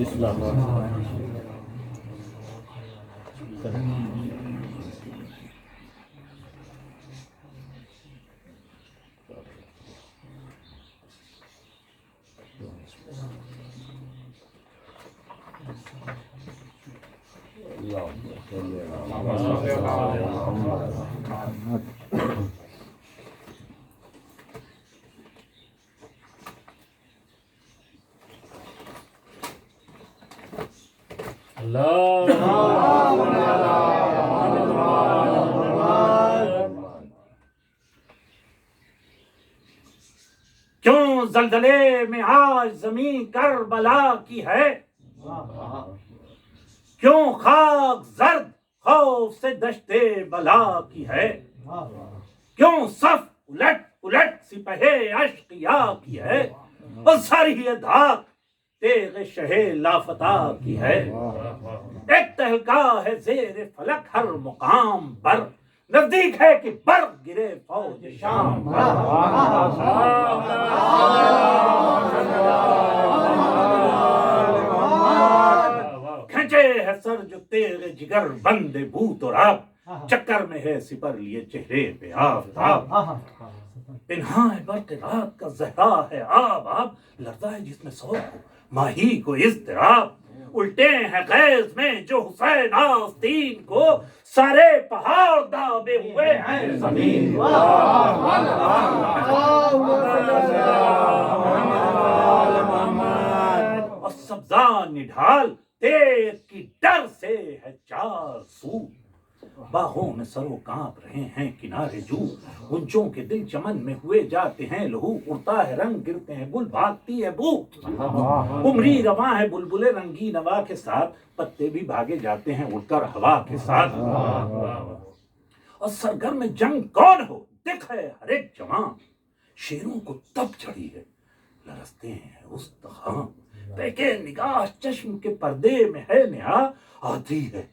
بسم اللہ کیوں زلزلے میں آج زمین کربلا کی ہے، کیوں خاک زرد خوف سے دشتے بلا کی ہے، کیوں صف الٹ الٹ سپہے اشقیا کی ہے، اور ساری دھاک تیغ شہ لافتہ کی ہے۔ ایک تہلکہ ہے زیر فلک ہر مقام پر، نزدیک ہے کہ برق گرے فوج شام پر۔ کھنچے ہے سر جو تیغ جگر بند بوت اور آب، چکر میں ہے سپر لیے چہرے پہ آفتاب۔ پنہاں ہے برق رات کا زہرا ہے آب آب، لرزا ہے جس میں سو ماہی کو اضطراب۔ الٹے ہیں غیظ میں جو حسین آستین کو، سارے پہاڑ دابے ہوئے ہیں زمین کو۔ اور سبزہ نڈھال تیر کی ڈر سے ہے چار سو، باہوں میں سرو کانپ رہے ہیں کنارے جو، غنچوں کے دل چمن میں ہوئے جاتے ہیں لہو، اڑتا ہے رنگ گرتے ہیں گل بھاگتی ہے بو، عمری رواں ہے بلبل رنگی نوا کے ساتھ، پتے بھی بھاگے جاتے ہیں اڑ کر ہوا کے ساتھ۔ اور سرگرم جنگ کون ہو دکھ ہے ہر ایک جوان، شیروں کو تب چڑھی ہے لرزتے ہیں استخوان، پیکے نگاہ چشم کے پردے میں ہے نہا، آتی ہے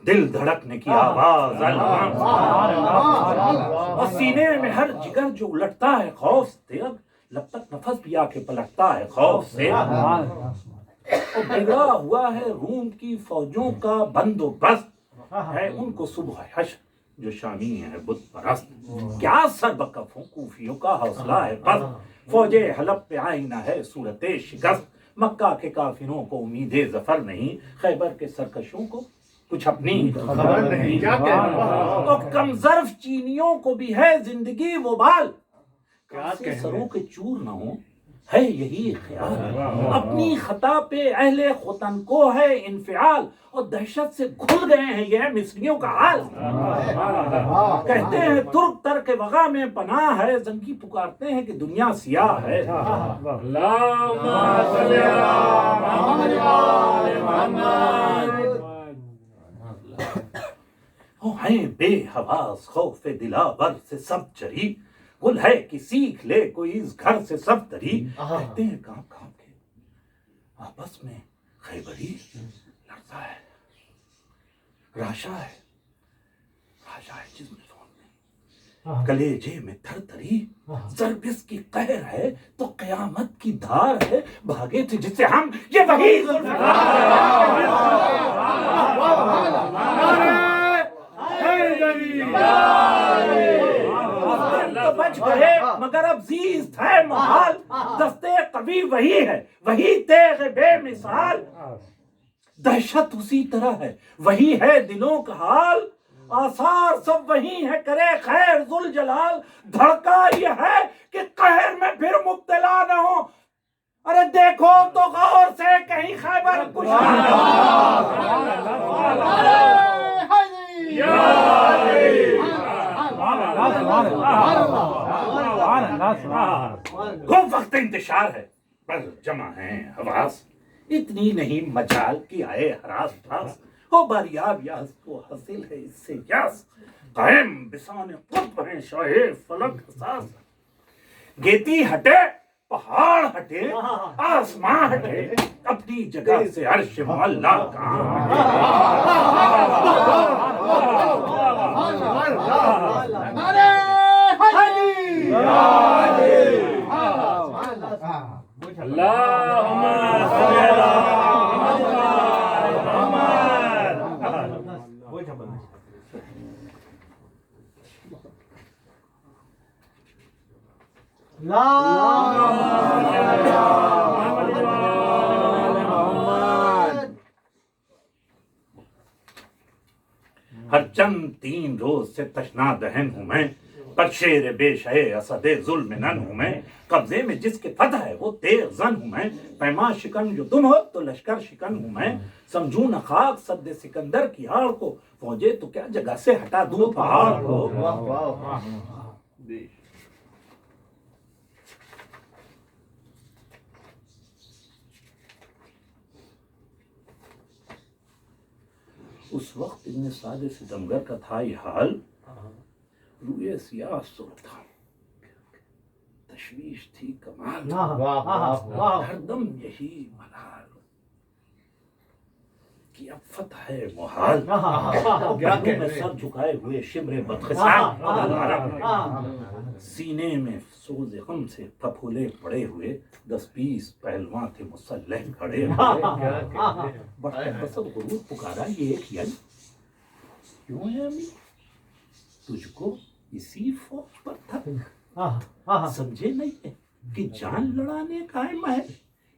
دل دھڑکنے کی آواز اور سینے میں ہر جگر جو الٹتا ہے خوف سے، لب تک نفس بھی آ کے پلٹتا ہے خوف سے۔ اور بگڑا ہوا ہے روم کی فوجوں کا بندوبست، ہے ان کو صبح حشر جو شامی ہے بت پرست، کیا سر بکف ہوں کوفیوں کا حوصلہ ہے پست، فوج حلب پہ آئینہ ہے صورت شکست، مکہ کے کافروں کو امید ظفر نہیں، خیبر کے سرکشوں کو کچھ اپنی خبر نہیں، اور کم ظرف چینیوں کو بھی ہے زندگی وہ بال، کاسے سروں کے چور نہ ہوں ہے یہی خیال، اپنی خطا پہ اہل ختن کو ہے انفعال، اور دہشت سے گھل گئے ہیں یہ مصریوں کا حال، کہتے ہیں ترک ترک وغا میں پناہ ہے، زنگی پکارتے ہیں کہ دنیا سیاہ ہے۔ اللہم صلی علی محمد۔ ہیں بے حواس خوف دلاور سے سب چری، گل ہے کہ سیکھ لے کوئی اس گھر سے سب تری، کہتے ہیں کانپ کانپ کے آپس میں خیبری لڑتا ہے، راشا ہے جس میں سون نہیں، کلیجے میں تھر تری، ضربس کی قہر ہے تو قیامت کی دھار ہے، بھاگے تھے جس سے ہم یہ وہی بچ گئے مگر اب زیست ہے محال، دستے قوی وہی ہے وہی تیغ بے مثال، دہشت اسی طرح ہے وہی ہے دلوں کا حال، آثار سب وہی ہے کرے خیر ذوالجلال، دھڑکا یہ ہے کہ قہر میں پھر مبتلا نہ ہو، ارے دیکھو تو غور سے کہیں خیبر کچھ خوب وقت انتشار ہے پر جمع ہیں حواس، اتنی نہیں مجال کی آئے ہراس پاس، ہو باریاب یاس کو حاصل ہے اس سے یاس، قائم بسان قطب ہیں شاہ فلک حساس، گیتی ہٹے پہاڑ ہٹے آسمان ہٹے، اپنی جگہ سے عرش معلا کہاں اللہم ہر چند 3 روز سے تشنا دہن ہوں میں، پر شیر بے شے اسد ظلم نن ہوں میں، قبضے میں جس کے فتح ہے وہ تیغ زن ہوں میں، پیما شکن جو تم ہو تو لشکر شکن ہوں میں، سمجھوں نہ خاک سد سکندر کی آڑ کو، فوجے تو کیا جگہ سے ہٹا دوں پہاڑ کو۔ اس وقت ابن سعد ستمگر کا تھا یہ حال، روئے سیاہ سرخ تھا، تشویش تھی کمال، ہر دم یہی ملال کہ اب فتح ہے محال، گردوں میں سر جھکائے ہوئے شمر بدخشان، سینے میں سوز غم سے پھپھولے پڑے ہوئے 10-20 پہلوان تھے مسلح کھڑے ہوئے، بڑھتے بسد غرور پکارا یہ ایک یل، کیوں ہے امی تجھ کو اسی فوج پر تھا، سمجھے نہیں ہے کہ جان لڑانے قائم ہے،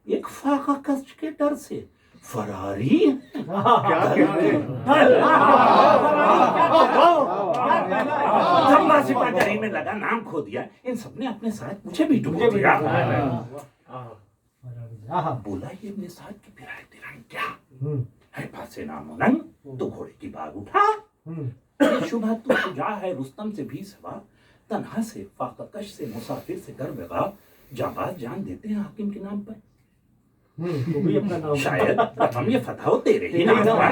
ایک فاقہ کش کے ڈر سے فراری سپاہی میں لگا نام کھو دیا، ان سب نے اپنے ساتھ مجھے بھی ڈبو دیا، بولا یہ ابن سعد کی پھر احترام کیا ہے، پاسے نام و ننگ تو گھوڑے کی باغ اٹھا، شبہ تو شجاع ہے رستم سے بھی سوا، تنہا سے فاقہ کش سے مسافر سے گر بغا، جانباز جان دیتے ہیں حاکم کے نام پر، شاید رقم یہ فتح ہو تیرے ہی نام پر،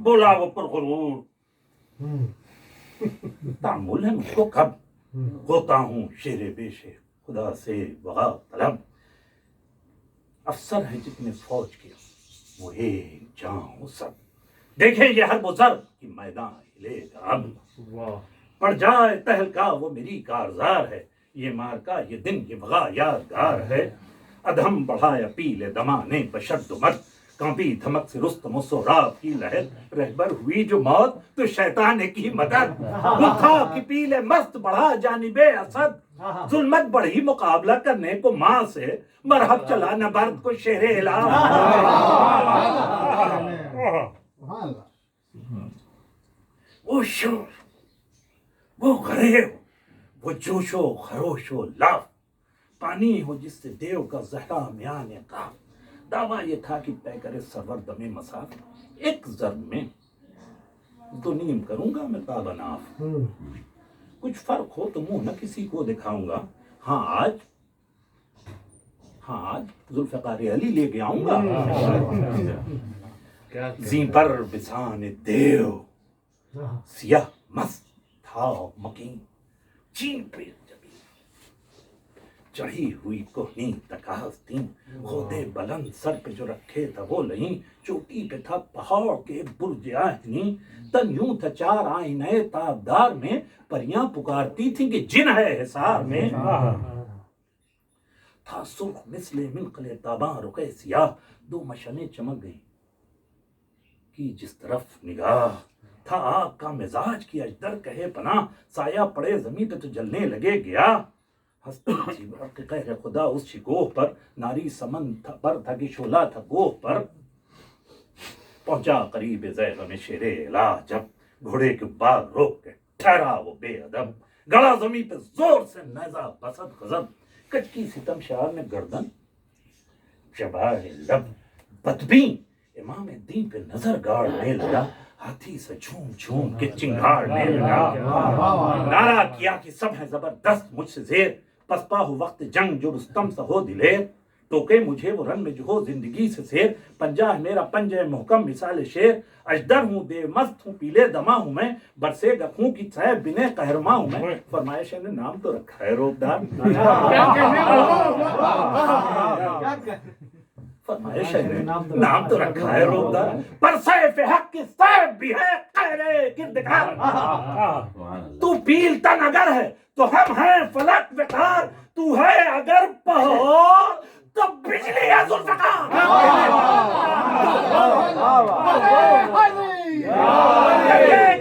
بولا وہ پر غرور، تعمل ہے مجھ کو کب، ہوتا ہوں شیر بے شیر خدا سے وغا طلب، افسر ہے جتنے فوج کے وہ ایک جاں ہو سب، دیکھیں یہ ہر بزرگ کی میدان ہلے گا اب، پڑ جائے تہلکا وہ میری کارزار ہے، یہ مارکا یہ دن یہ وغا یادگار ہے، ادھم بڑھایا پیلے دمانے بشد و مد، کانپی دھمک سے رستم و سہراب کی لہر، رہبر ہوئی جو موت تو شیطان نے کی مدد، بکھا کی پیلے مست بڑھا جانب اسد، ظلمت بڑھی مقابلہ کرنے کو ماں سے، مرحب چلا نبرد کو شیر الہ، وہ شور وہ غریب وہ جوش و خروش و لاف، پانی ہو جس سے دیو کا زہرا میان قاف، دعویٰ یہ تھا کہ طے کرے سرور دم مساف، ایک ضرب میں تو نیم کروں گا میں تاب ناف، کچھ فرق ہو تو منہ نہ کسی کو دکھاؤں گا، ہاں آج ذوالفقار علی لے کے آؤں گا، زیں پر بسان دیو سیاہ مست تھا مکین، چین پہ جبین چڑھی ہوئی کوہنی تکاستین، خودے بلند سر پہ جو رکھے تھا وہ لہیں، چوٹی پہ تھا پہاڑ کے برج آہنی، تن یوں تھا 4 آئینہ تابدار میں، پریاں پکارتی تھیں کہ جن ہے حصار میں، تھا سرخ مثل منقل تاباں رخ سیاہ، 2 مشنیں چمک گئیں کی جس طرف نگاہ، تھا آگ کا مزاج کی اجدر کہے پناہ، سایہ پڑے زمین پہ تو جلنے لگے گیا، ہستی تھی برق قہر خدا اس شکوہ پر، ناری سمن پر تھا کہ شعلہ تھا گوہ پر، پہنچا قریب زیغ میں شیر الہ جب، گھوڑے کے بعد روک کے ٹھہرا وہ بے ادب، گڑا زمین پہ زور سے نیزہ بسد غضب، کچکی ستم شار نے گردن چبائے لب، بدبین امام دین پہ نظر گاڑنے لگا، ہاتھی سے جھوم جھوم کے چنگھاڑنے لگا، نعرہ کیا کہ سب ہے زبردست مجھ سے زیر، پسپا ہو وقت جنگ جو رستم سا ہو دلیر، ٹوکے مجھے وہ رن میں جو ہو زندگی سے سیر، پنجہ ہے میرا پنجہ محکم مثال شیر، اجدر ہوں دے مست ہوں پیلے دما ہوں میں، برسے گکھوں کی صاحب بنے قہرما ہوں میں، فرمائش نے نام تو رکھا ہے روبدار، فرمائش ہے نام تو رکھا ہے روبدار، پر سیف حق کی سیف بھی ہے قہر کردگار، تو پیل تن اگر ہے تو ہم ہیں فلک وقار، تو ہے اگر پہاڑ تو بجلی ہے ذوالفقار،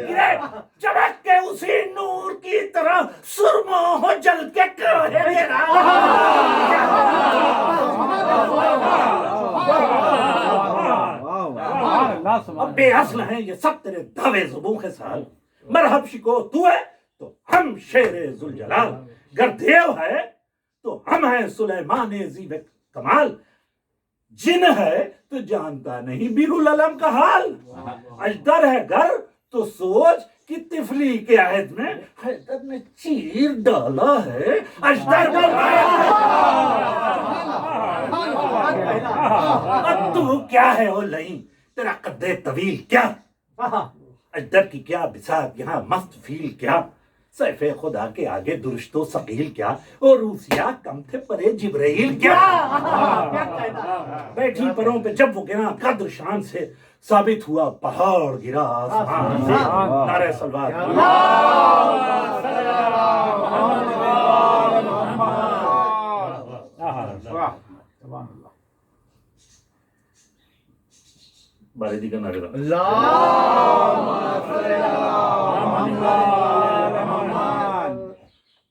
گرے چمک کے اسی نور کی طرح سر اب بے اصل ہیں یہ سب تیرے دعوے زبوں کے سال مرحب شکو تو ہے تو ہم شیر ذوالجلال، گر دیو ہے تو ہم ہیں سلیمان ذی کمال، جن ہے تو جانتا نہیں بیرو العلم کا حال، اجدر ہے گر تو سوچ کہ تفلی کے عہد میں حیدر نے چیر ڈالا ہے اجدر کو اب تو کیا ہے او لئیں، تیرا قد طویل کیا، اجدر کی کیا بساط یہاں مست فیل کیا، سیف خدا کے آگے درشت و ثقیل کیا، اور روسیا کم تھے پرے جبرائیل کیا، بیٹھی پروں پہ جب وہ گرا قدر شان سے ثابت ہوا پہاڑ گرا آسمان سے، نعرہ صلوات بارے دی کا نعرہ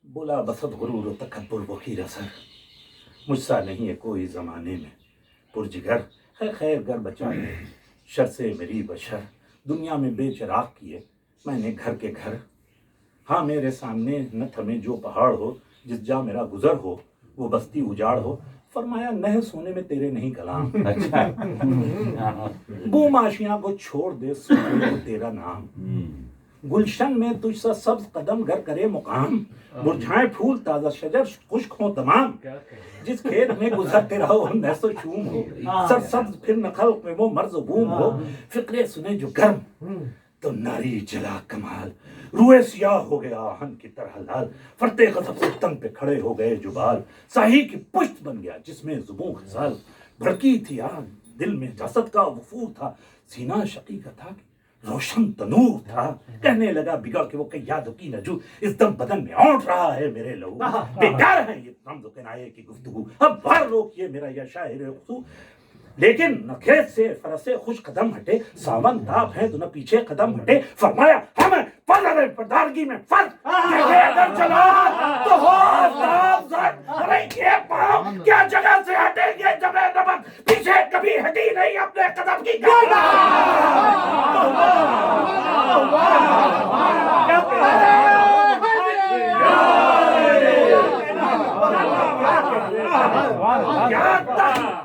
بولا بسط غرور و تکبر وخیر اثر، مجھ سا نہیں ہے کوئی زمانے میں پرجگر، ہے خیر گر بچا ہے شر سے میری بشر، دنیا میں بے چراغ کیے میں نے گھر کے گھر، ہاں میرے سامنے نہ تھمے جو پہاڑ ہو، جس جا میرا گزر ہو وہ بستی اجاڑ ہو، فرمایا نہ سونے میں تیرے نہیں کلام، بو ماشیاں کو چھوڑ دے سونے تیرا نام، گلشن میں تجھ سا سبز قدم گر کرے مقام، مرجھائیں پھول تازہ شجر خشک ہوں تمام، جس کھیت میں گزرتے رہو وہ نیس و شوم ہو، سر سبز پھر نہ خلق میں وہ مرز و بوم ہو، فقرے سنے جو گرم تو ناری جلا کمال، روئے سیاہ ہو گیا آہن کی طرح لال، فرتے غضب سے تن پہ کھڑے ہو گئے جبال، ساہی کی پشت بن گیا جس میں زبوں خصال، بھڑکی تھی آگ دل میں جسد کا وفور تھا، سینہ شقی کا تھا روشن تنور تھا، کہنے لگا بگڑ کے وہ کہ یادوں کی نجو اس دم بدن میں اونٹ رہا ہے میرے لہو، بیکار ہے یہ رمز و کنایے کی گفتگو، اب بار روکیے میرا یہ شاعر خصو، لیکن نہ کھیت سے فرس خوش قدم ہٹے، ساون تاب ہے تو نہ پیچھے قدم ہٹے، فرمایا ہمیں فضل پردارگی میں فرق، اگر چلا تو ہو آفتاب زد، ارے یہ پاؤں کیا جگہ سے ہٹیں گے جب نمک، پیچھے کبھی ہٹی نہیں اپنے قدم کی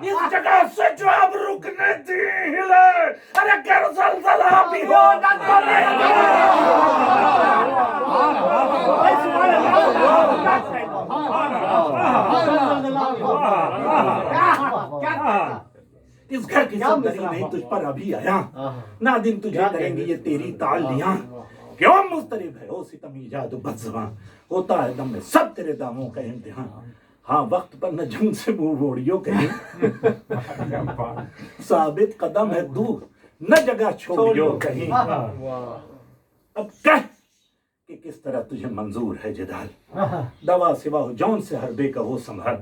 اس جگہ سے جو اب رکنے دی ہلے، ارے گر زلزلہ بھی ہو اس گھر کی سندری نہیں تجھ پر ابھی آیا، نادم تجھے کریں گے یہ تیری تالیاں، کیوں مضطرب ہے او ستمی جاد و بد زباں، ہوتا ہے دم میں سب تیرے داموں کا امتحان، ہاں وقت پر نہ جنگ سے منہ موڑیو کہیں، ثابت قدم ہے دور نہ جگہ چھوڑیو کہیں، اب کہہ کہ کس طرح تجھے منظور ہے جدال، دوا سوا ہو جون سے حربے کا وہ سنبھال،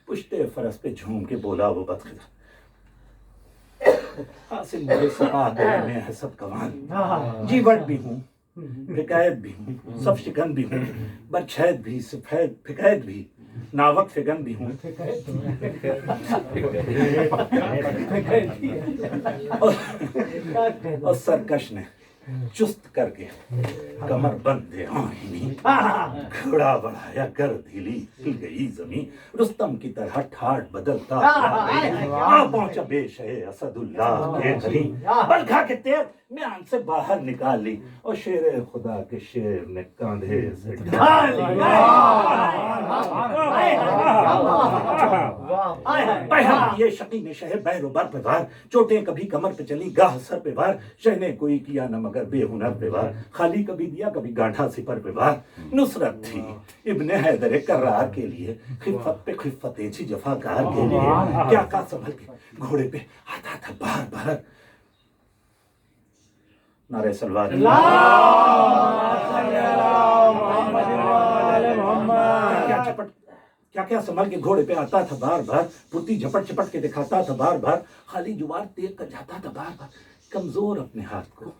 پشتے فرس پہ جھوم کے بولا وہ بدخدا، حاصل مجھے سپا دل میں ہے سب کمال، جیوٹ بھی ہوں فکایت بھی ہوں سب شکن بھی ہوں، برچھید بھی سفید فکایت بھی، ناوک فگن بھی ہوں، اور سرکش نے چست کر کے کمر بندے آئینی، گھوڑا بڑھایا کر دھیلی ہل گئی زمین، رستم کی طرح ٹھاٹ بدلتا آ پہنچا بے شہ اسد اللہ کے قریب، بلکھا کے تیر میان سے باہر نکال لی، اور شیر خدا کے شیر نے کاندھے سے ڈھال لی، یہ شقی نے شہ بیر و بر پہ وار، چوٹیں کبھی کمر پہ چلی گاہ سر پہ وار، شہ نے کوئی کیا نہ مگر بے ہنر پہ وار، خالی کبھی دیا کبھی گانٹھا سپر پہ وار، نصرت تھی ابن حیدر کرار کے لیے، خفت پہ خفت تھی جفاکار کے لیے، کیا کا سنبھل کے گھوڑے پہ آتا تھا بار بار، نعرہ صلوات کیا سنبھل کے گھوڑے پہ آتا تھا بار بار، پھرتی جھپٹ چپٹ کے دکھاتا تھا بار بار، خالی جوار تیغ کا جاتا تھا بار بار، کمزور اپنے ہاتھ کو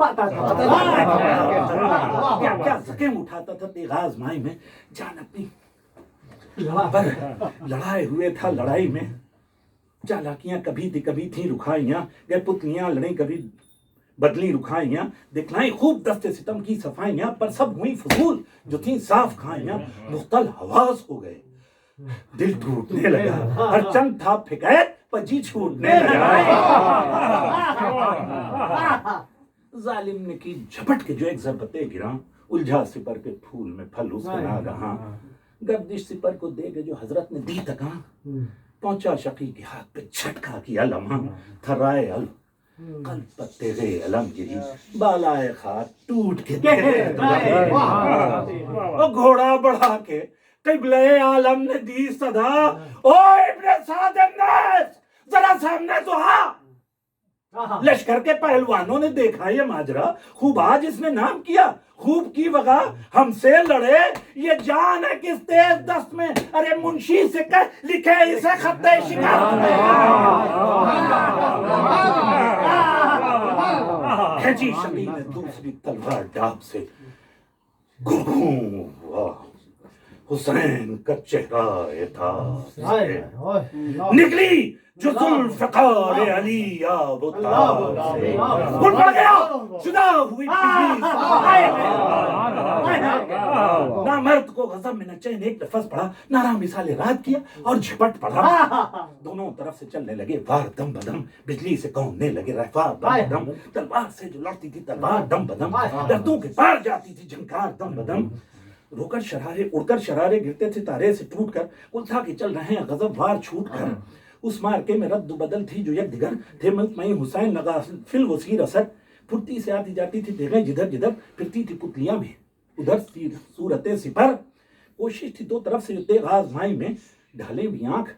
کیا زخم اٹھاتا تھا تیغاز مائی میں جان اپنی پر لڑائے ہوئے تھا لڑائی میں چالاکیاں کبھی تھیں رکھائیاں گئے پتلیاں لڑیں کبھی بدلی رکھائیاں دکھلائیں خوب دست ستم کی صفائیاں پر سب ہوئی فضول جو تھیں صاف کھائیاں مختل حواس ہو گئے دل ٹوٹنے لگا ہر چند تھا پھکیت پر جی چھوٹنے لگا ظالم نے کی جھپٹ کے جو ایک ضربتے گراں الجھا سپر کے پھول میں پھل اس کا ناگہاں گردش سپر کو دے گئے جو حضرت نے دی تکاں پہنچا شقی کے ہاتھ پہ جھٹکا کیا لمحہ تھرائے علم قلب پر تیرے علم گری بالائے خاک ٹوٹ کے گھوڑا بڑھا کے قبلہ عالم نے دی صدا او ابن سعد الناس ذرا سامنے تو لشکر کے پہلوانوں نے دیکھا یہ ماجرا خوب آج اس نے نام کیا خوب کی وغا ہم سے لڑے یہ جان ہے کس تیز دست میں ارے منشی سے کہہ لکھے اسے خط شکست میں کھینچی شقی نے دوسری تلوار ڈاب سے گھوں حسین کا چہرہ تھا نکلی جو ذوالفقار علی آب و تاب سے پھول پڑ گیا جدا ہوئی نامرد کو غضب میں نہ چین ایک لفظ پڑھا نعرہ مثال رات کیا اور جھپٹ پڑا دونوں طرف سے چلنے لگے وار دم بدم بجلی سے کوننے لگے رفا دم بدم تلوار سے جو لڑتی تھی تلوار دم بدم دردوں کے پار جاتی تھی جھنکار دم بدم رو کر شرارے اڑ کر شرارے گرتے تھے تارے سے ٹوٹ کر الجھا کے چل رہے ہیں غضب وار چھوٹ کر اس مارکے میں رد و بدل تھی جو یک دیگر تھے ملک میں حسین لگا فی الوسیر اثر پھرتی سے آتی جاتی تھی دیغیں جدھر جدھر پھرتی تھی پتلیاں میں ادھر صورت سپر کوشش تھی دو طرف سے جو تیغ آزمائی میں ڈھالے بھی آنکھ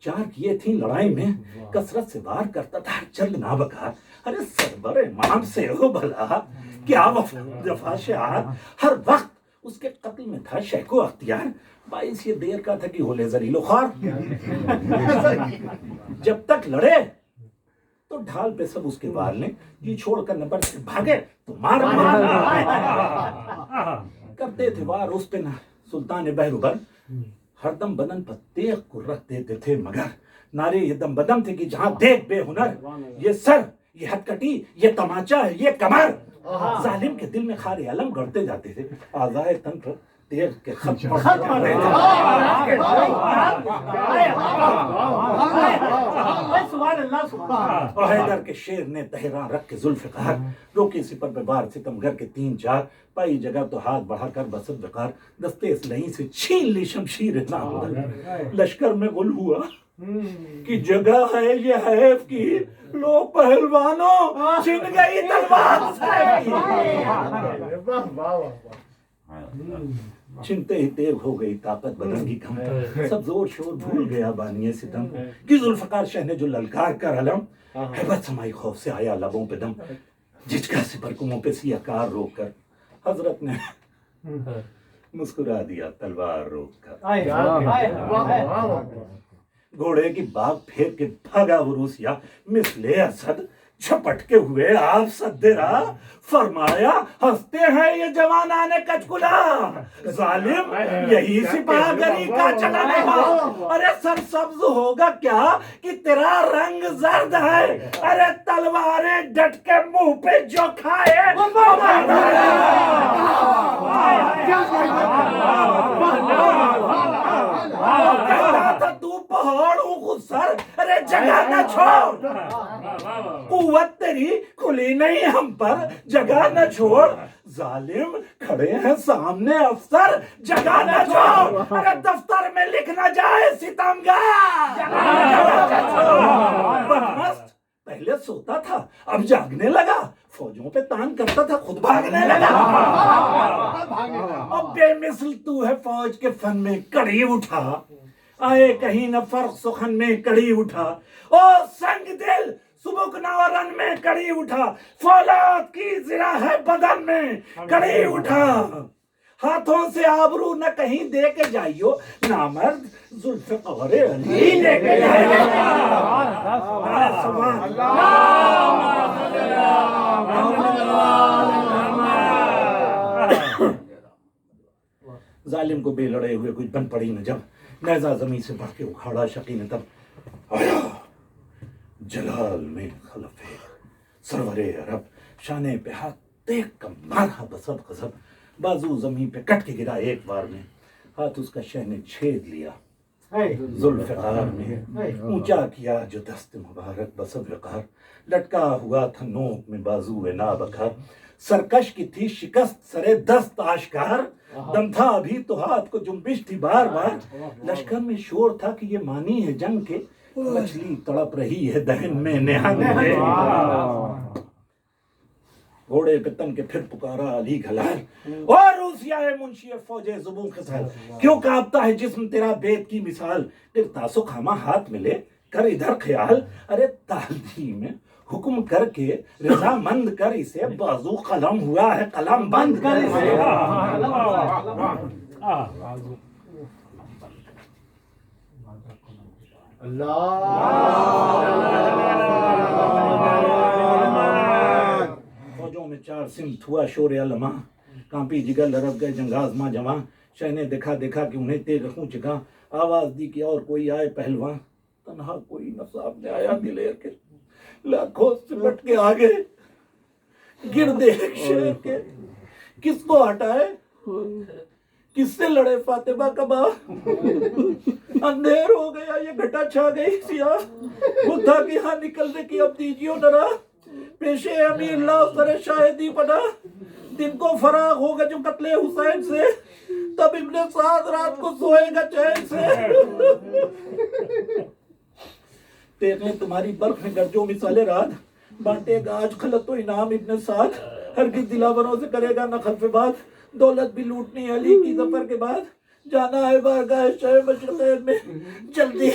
چار کیے تھیں لڑائی میں کثرت سے وار کرتا تھا چل نہ بکار ارے سربر امام سے ہو بھلا کیا وفا شعار ہر وقت اس کے قتل میں تھا شیخ و اختیار باعث یہ دیر کا تھا کہ ہولے ذلیل و خوار جب تک لڑے تو ڈھال پہ سب اس کے وار لیں جی چھوڑ کر نبر سے بھاگے تو مار کرتے تھے وار اس پہ نہ سلطان بہروبر ہر دم بدن پر تیغ کو رکھ دیتے تھے مگر نعرے یہ دم بدم تھے کہ جہاں دیکھ بے ہنر یہ سر یہ ہتکٹی یہ تماچا ہے یہ کمر ظالم کے دل میں خار علم گڑتے جاتے تھے آزائے تن پر تیغ کے خط پڑھتے اور حیدر کے شیر نے تہران رکھ کے ذوالفقار روکی سپر پہ بار ستمگر کے تین چار پائی جگہ تو ہاتھ بڑھا کر بسط وقار دستے اسلحی سے چھین لی شمشیر نامور لشکر میں غل ہوا کہ جگہ ہے یہ حیف کی لو پہلوانوں چھن گئی تلوار چھنتے ہی تیغ ہو گئی طاقت بدن کی کم سب زور شور بھول گیا بانی ستم کہ ذوالفقار شاہ نے جو للکار کر علم ہیبت سمائی خوف سے آیا لبوں پہ دم جھجکا سپر کو منہ پہ سیاہ کار روک کر حضرت نے مسکرا دیا تلوار روک کر گھوڑے کی باغ پھیر کے بھاگا وہ روسیا مثل اسد جھپٹ کے ہوئے آپ صدرا فرمایا ہنستے ہیں یہ جوانان کچکلا ظالم یہی سپاہ گری کا چلا نہیں ارے سر سبز ہوگا کیا کہ تیرا رنگ زرد ہے ارے تلواریں ڈٹ کے منہ پہ جو کھائے تو پہاڑ ہوں خود سر ارے جگہ نہ چھوڑ قوت تیری کھلی نہیں ہم پر جگہ نہ چھوڑ ظالم کھڑے ہیں سامنے افسر جگہ نہ چھوڑ ارے دفتر میں لکھنا جائے ستمگار بدمست پہلے سوتا تھا اب جاگنے لگا فوجوں پہ تان کرتا تھا خود بھاگنے لگا اب بے مثل تو ہے فوج کے فن میں کڑی اٹھا آئے کہیں نہ فرق سخن میں کڑی اٹھا او سنگ دل سبک نورن میں کڑی اٹھا فولاد کی زرا ہے بدن میں کڑی اٹھا ہاتھوں سے آبرو نہ کہیں دے کے جائیو، نامرد ذوالفقار علی لے کے جائیو۔ ظالم کو بے لڑے ہوئے کچھ بن پڑی نہ جب، نیزہ زمین سے بڑھ کے اکھاڑا شقی نے تب آیا جلال میں خلف سرور عرب، شانے پہ ہاتھ دیکھ کر مارا بسب غضب، بازو زمین پہ کٹ کے گرا ایک بار میں، ہاتھ اس کا شہ نے چھید لیا ذوالفقار نے، اونچا کیا جو دست مبارک بسب وقار، لٹکا ہوا تھا نوک میں بازو نابکار، سرکش کی تھی شکست سرے دست آشکار، دم تھا ابھی تو ہاتھ کو جنبش تھی بار بار، لشکر میں شور تھا کہ یہ مانی ہے جنگ کے، مچھلی تڑپ رہی ہے دہن میں نہنگ کے، گھوڑے پہ تن کے پھر پکارا علی گھلال، اور روسیا ہے منشی فوج زبوں خسال، کیوں کانپتا ہے جسم تیرا بیت کی مثال، تاسو خامہ ہاتھ ملے کر ادھر خیال، ارے تعلیم میں حکم کر کے رضا مند کر اسے، بازو قلم ہوا ہے قلم بند کر اسے۔ فوجوں میں چار سمت ہوا شور علما، کانپی جگر لرز گئے جنگاز ماں جواں، شہ نے دیکھا دیکھا کہ انہیں تیغ خوں چکا، آواز دی کہ اور کوئی آئے پہلواں، تنہا کوئی نہ سامنے آیا دلیر کے، لاکھوں سمٹ کے آگے گردے ایک شیر کے، کس کو ہٹائے کس سے لڑے فاطمہ کا باں، اندھیر ہو گیا یہ گھٹا چھا گئی سیاہ، بدھا کی ہاں نکلنے کی اب دیجیو ڈرا، پیشے امیر اللہ سر شاہدی پڑا، دن کو فراغ ہوگا جو قتل حسین سے، تب ابن سعد رات کو سوئے گا چین سے، تیغیں تمہاری برق میں گرجو مثال رات، بانٹے گا آج خلط و انعام ابن سعد، ہرگز دلاوروں سے کرے گا نہ خلف بات، دولت بھی لوٹنی علی کی ظفر کے بعد، جانا ہے بارگاہ شہ مشرقین میں، جلدی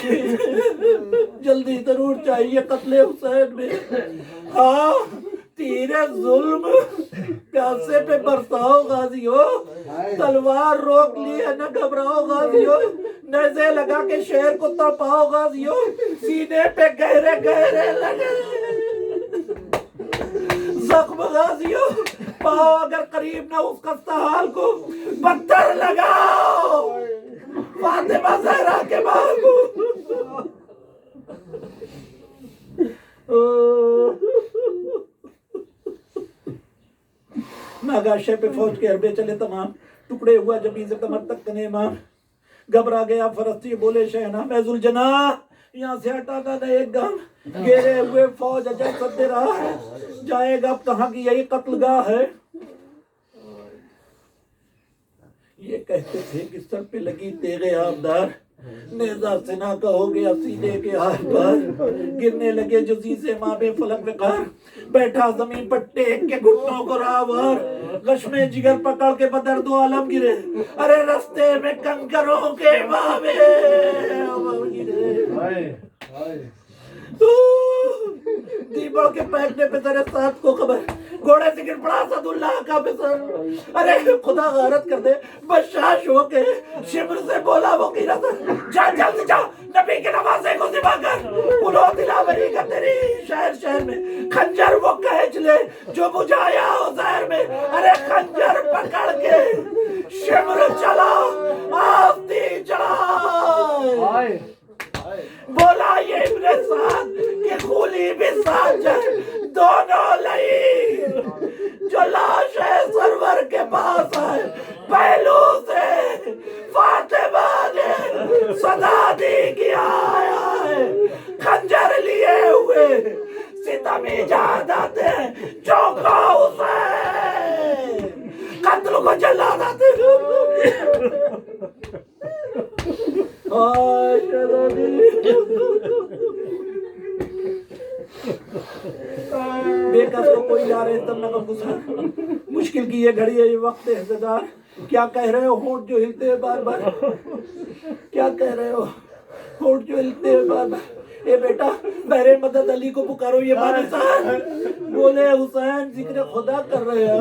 جلدی ضرور چاہیے قتل حسین میں، ہاں تیرے ظلم پیاسے پہ برساؤ غازیو، تلوار روک لی ہے نہ گھبراؤ غازیو، نیزے لگا کے شیر کو تڑپاؤ غازیو، سینے پہ گہرے گہرے لگے زخم غازیو، پاؤ اگر قریب نہ اس خستہ حال کو، پتھر لگاؤ فاطمہ زہرا کے ماں کو۔ ناگا شہ پہ فوج کے حربے چلے تمام، ٹکڑے ہوا جبین سے کمر تک کنے امام، گھبرا گیا فرستی بولے شہنا میں ذوالجناح، یہاں سے ہٹانا نہ ایک گام، گھیرے ہوئے فوج اجل سدے رہا، جائے گا اب کہاں کی یہی قتل گاہ ہے، یہ کہتے تھے کہ سر پہ لگی تیغ آبدار، نیزہ سے نہ کہو گیا سینے کے ہاتھ پر، گرنے لگے جزی سے ماں بے فلک وقار، بیٹھا زمین پر ٹیک کے گھٹنوں کو راوار، غشم جگر پکڑ کے بدرد و عالم گرے، ارے رستے میں کنکروں کے ماں بے گرے، دیبڑ کے پھینکنے پہ تیرے ساتھ کو خبر، گھوڑے سے گر پڑا اسد اللہ کا بسر، ارے خدا غارت کر دے بشاش ہو کے، شمر سے بولا وہ کی رسل، جا جلد جا نبی کے نوازے کو ذبح کر، بلو دلاوری کا تیری شہر شہر میں، خنجر وہ کہچ لے جو بجھایا عزیر میں، ارے خنجر پکڑ کے شمر چلا آستی چڑھائے، بولا یہ ابن سعد کہ خولی بھی ساتھ جائے، دونوں لئی جو لاش ہے سرور کے پاس آئے، پہلو سے فاطمہ نے صدا دی کہ آیا ہے، خنجر لیے ہوئے ستمی جہاد آتے ہیں، چوکا حسین قتل کو جلاد آتے ہیں، بے کس کو کوئی جا رہے تب نہ گزار، مشکل کی یہ گھڑی ہے یہ وقت احتضار، کیا کہہ رہے ہو ہونٹ جو ہلتے ہیں بار بار، کیا کہہ رہے ہو ہونٹ جو ہلتے ہیں بار بار، اے بیٹا بہر مدد علی کو پکارو، یہ بانی صاحب بولے حسین ذکر خدا کر رہے ہیں